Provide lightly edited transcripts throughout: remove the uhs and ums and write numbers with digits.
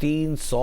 300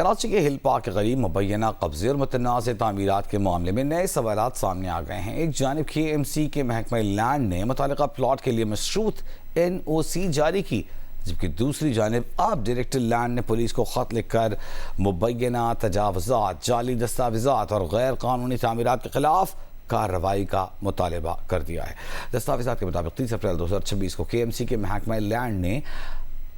کراچی کے ہل پارک کے قریب مبینہ قبضے اور متنازع تعمیرات کے معاملے میں نئے سوالات سامنے آ گئے ہیں۔ ایک جانب کے ایم سی کے محکمہ لینڈ نے متعلقہ پلاٹ کے لیے مشروط NOC جاری کی، جبکہ دوسری جانب آپ ڈائریکٹر لینڈ نے پولیس کو خط لکھ کر مبینہ تجاوزات، جعلی دستاویزات اور غیر قانونی تعمیرات کے خلاف کارروائی کا مطالبہ کر دیا ہے۔ دستاویزات کے مطابق 30 اپریل 2026 کو KMC کے محکمہ لینڈ نے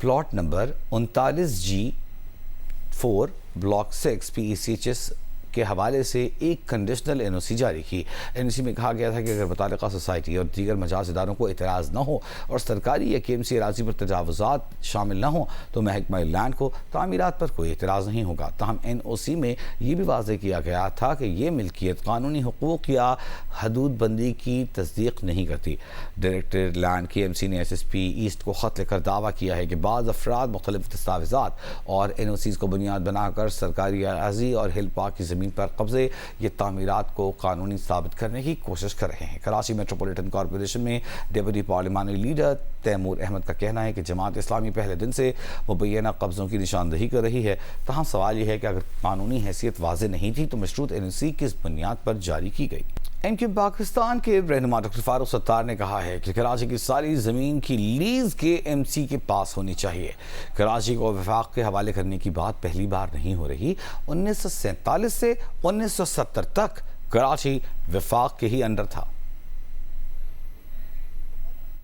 plot number 39G4 block 6 PECHS کے حوالے سے ایک کنڈیشنل NOC جاری کی۔ NOC میں کہا گیا تھا کہ اگر متعلقہ سوسائٹی اور دیگر مجاز اداروں کو اعتراض نہ ہو اور سرکاری یا KMC اراضی پر تجاوزات شامل نہ ہوں تو محکمہ لینڈ کو تعمیرات پر کوئی اعتراض نہیں ہوگا۔ تاہم NOC میں یہ بھی واضح کیا گیا تھا کہ یہ ملکیت قانونی حقوق یا حدود بندی کی تصدیق نہیں کرتی۔ ڈائریکٹر لینڈ KMC نے SSP ایسٹ کو خط لکھ کر دعویٰ کیا ہے کہ بعض افراد مختلف دستاویزات اور NOCs کو بنیاد بنا کر سرکاری اراضی اور ہل پارک کی زمین پر قبضے یہ تعمیرات کو قانونی ثابت کرنے کی کوشش کر رہے ہیں۔ کراچی میٹروپولیٹن کارپوریشن میں ڈپٹی پارلیمانی لیڈر تیمور احمد کا کہنا ہے کہ جماعت اسلامی پہلے دن سے مبینہ قبضوں کی نشاندہی کر رہی ہے۔ تاہم سوال یہ ہے کہ اگر قانونی حیثیت واضح نہیں تھی تو مشروط NOC کس بنیاد پر جاری کی گئی؟ MKM پاکستان کے رہنما ڈاکٹر فاروق ستار نے کہا ہے کہ کراچی کی ساری زمین کی لیز KMC کے پاس ہونی چاہیے۔ کراچی کو وفاق کے حوالے کرنے کی بات پہلی بار نہیں ہو رہی۔ 1947 سے 1970 تک کراچی وفاق کے ہی انڈر تھا۔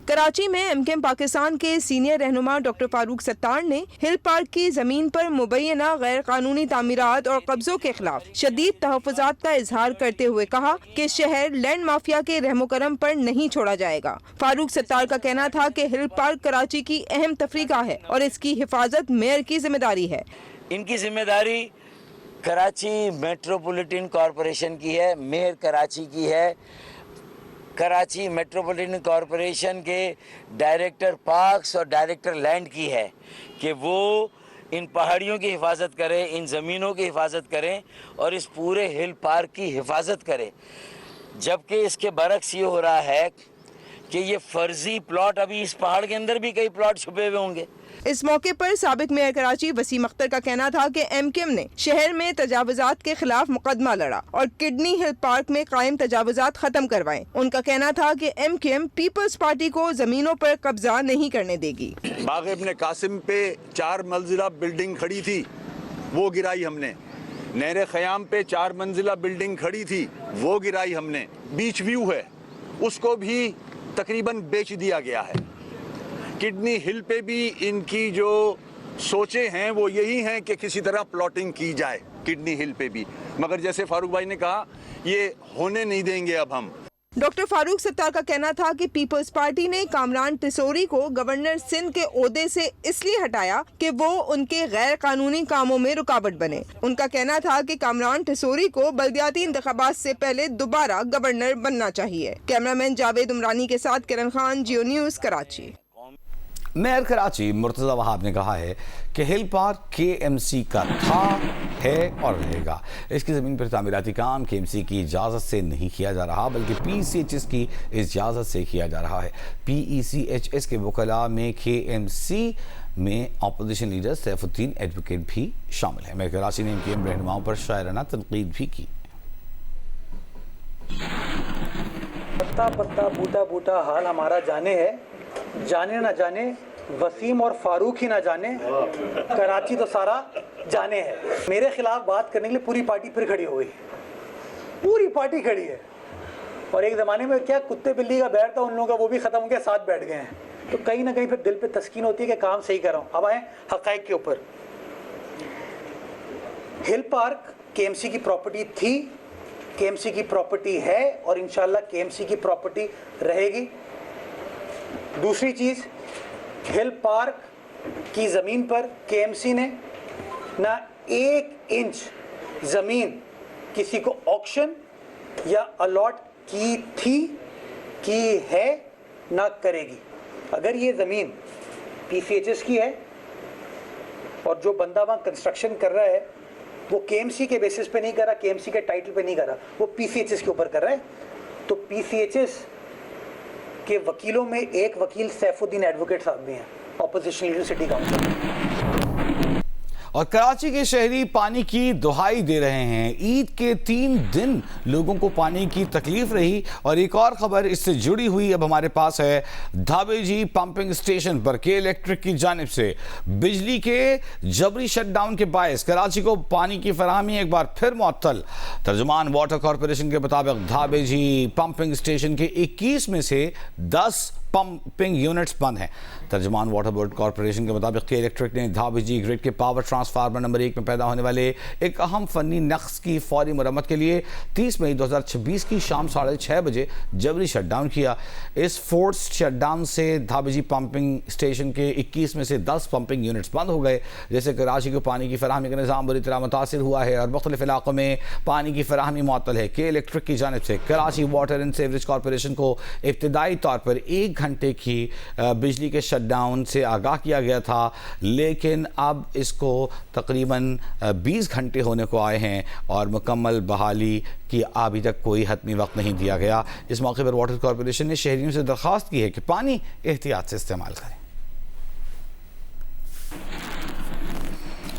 کراچی میں MKM پاکستان کے سینئر رہنما ڈاکٹر فاروق ستار نے ہل پارک کی زمین پر مبینہ غیر قانونی تعمیرات اور قبضوں کے خلاف شدید تحفظات کا اظہار کرتے ہوئے کہا کہ شہر لینڈ مافیا کے رحم و کرم پر نہیں چھوڑا جائے گا۔ فاروق ستار کا کہنا تھا کہ ہل پارک کراچی کی اہم تفریح گاہ ہے اور اس کی حفاظت میئر کی ذمہ داری ہے۔ ان کی ذمہ داری کراچی میٹروپولیٹن کارپوریشن کی ہے، میئر کراچی کی ہے، کراچی میٹروپولیٹن کارپوریشن کے ڈائریکٹر پارکس اور ڈائریکٹر لینڈ کی ہے کہ وہ ان پہاڑیوں کی حفاظت کریں، ان زمینوں کی حفاظت کریں اور اس پورے ہل پارک کی حفاظت کریں۔ جبکہ اس کے برعکس یہ ہو رہا ہے کہ یہ فرضی پلاٹ، ابھی اس پہاڑ کے اندر بھی کئی پلاٹ چھپے ہوئے ہوں گے۔ اس موقع پر سابق میئر کراچی وسیم اختر کا کہنا تھا کہ MKM نے شہر میں تجاوزات کے خلاف مقدمہ لڑا اور کڈنی ہل پارک میں قائم تجاوزات ختم کروائے۔ ان کا کہنا تھا کہ MKM پیپلز پارٹی کو زمینوں پر قبضہ نہیں کرنے دے گی۔ باغ ابن قاسم پہ 4 منزلہ بلڈنگ کھڑی تھی، وہ گرائی ہم نے۔ نہر خیام پہ 4 منزلہ بلڈنگ کھڑی تھی، وہ گرائی ہم نے۔ بیچ ویو ہے، اس کو بھی تقریباً بیچ دیا گیا ہے۔ کڈنی ہل پہ بھی ان کی جو سوچیں ہیں وہ یہی ہیں کہ کسی طرح پلاٹنگ کی جائے کڈنی ہل پہ بھی، مگر جیسے فاروق بھائی نے کہا یہ ہونے نہیں دیں گے اب ہم۔ ڈاکٹر فاروق ستار کا کہنا تھا کہ پیپلز پارٹی نے کامران ٹسوری کو گورنر سندھ کے عہدے سے اس لیے ہٹایا کہ وہ ان کے غیر قانونی کاموں میں رکاوٹ بنے۔ ان کا کہنا تھا کہ کامران ٹسوری کو بلدیاتی انتخابات سے پہلے دوبارہ گورنر بننا چاہیے۔ کیمرامین جاوید عمرانی کے ساتھ کرن خان، جیو نیوز، کراچی۔ میئر کراچی مرتضی وہاب نے کہا ہے کہ ہل پارک KMC کا تھا، ہے اور رہے گا۔ اس کی زمین پر تعمیراتی کام KMC کی اجازت سے نہیں کیا جا رہا بلکہ PCHS کی اجازت سے کیا جا رہا ہے۔ PECHS کے وکلاء میں KMC میں اپوزیشن لیڈر سیف الدین ایڈوکیٹ بھی شامل ہیں۔ میئر کراچی نے MKM رہنماؤں پر شاعرانہ تنقید بھی کی۔ پتا پتا بوٹا بوٹا حال ہمارا جانے ہے، جانے نہ جانے وسیم اور فاروق ہی نہ جانے، کراچی تو سارا جانے ہے۔ میرے خلاف بات کرنے کے لیے پوری پارٹی پھر کھڑی ہو گئی، پوری پارٹی کھڑی ہے۔ اور ایک زمانے میں کیا کتے بلی کا بیٹھ تھا ان لوگوں کا، وہ بھی ختم ہو کے ساتھ بیٹھ گئے ہیں۔ تو کہیں نہ کہیں پھر دل پہ تسکین ہوتی ہے کہ کام صحیح کر رہا ہوں۔ اب آئیں حقائق کے اوپر۔ ہل پارک KMC کی پراپرٹی تھی، KMC کی پراپرٹی ہے اور انشاءاللہ KMC کی پراپرٹی رہے گی۔ دوسری چیز، ہل پارک کی زمین پر KMC نے نہ 1 انچ زمین کسی کو آکشن یا الاٹ کی تھی، کی ہے، نہ کرے گی۔ اگر یہ زمین PCHS کی ہے اور جو بندہ وہاں کنسٹرکشن کر رہا ہے وہ KMC کے بیسس پہ نہیں کر رہا، KMC کے ٹائٹل پہ نہیں کر رہا، وہ PCHS کے اوپر کر رہا ہے، تو PCHS کے وکیلوں میں ایک وکیل سیف الدین ایڈوکیٹ صاحب بھی ہیں، اپوزیشن لیڈر سٹی کاؤنسل۔ اور کراچی کے شہری پانی کی دہائی دے رہے ہیں. عید کے 3 دن لوگوں کو پانی کی تکلیف رہی. اور ایک اور خبر اس سے جڑی ہوئی اب ہمارے پاس ہے. دھابے جی پمپنگ اسٹیشن پر کے الیکٹرک کی جانب سے بجلی کے جبری شٹ ڈاؤن کے باعث کراچی کو پانی کی فراہمی ایک بار پھر معطل. ترجمان واٹر کارپوریشن کے مطابق دھابے جی پمپنگ اسٹیشن کے 21 میں سے 10 پمپنگ یونٹس بند ہیں. ترجمان واٹر بورڈ کارپوریشن کے مطابق کے الیکٹرک نے دھابے جی گرڈ کے پاور ٹرانسفارمر نمبر 1 میں پیدا ہونے والے ایک اہم فنی نقص کی فوری مرمت کے لیے 30 مئی 2026 کی شام 6:30 بجے جبری شٹ ڈاؤن کیا. اس فورس شٹ ڈاؤن سے دھابے جی پمپنگ اسٹیشن کے 21 میں سے 10 پمپنگ یونٹس بند ہو گئے. جیسے کراچی کو پانی کی فراہمی کا نظام بری طرح متاثر ہوا ہے اور مختلف علاقوں میں پانی کی فراہمی معطل ہے. کے الیکٹرک کی جانب سے Karachi water and sewerage corporation کو ابتدائی طور پر 1 گھنٹے کی بجلی کے شٹ ڈاؤن سے آگاہ کیا گیا تھا، لیکن اب اس کو تقریباً 20 گھنٹے ہونے کو آئے ہیں اور مکمل بحالی کی ابھی تک کوئی حتمی وقت نہیں دیا گیا. اس موقع پر واٹر کارپوریشن نے شہریوں سے درخواست کی ہے کہ پانی احتیاط سے استعمال کریں.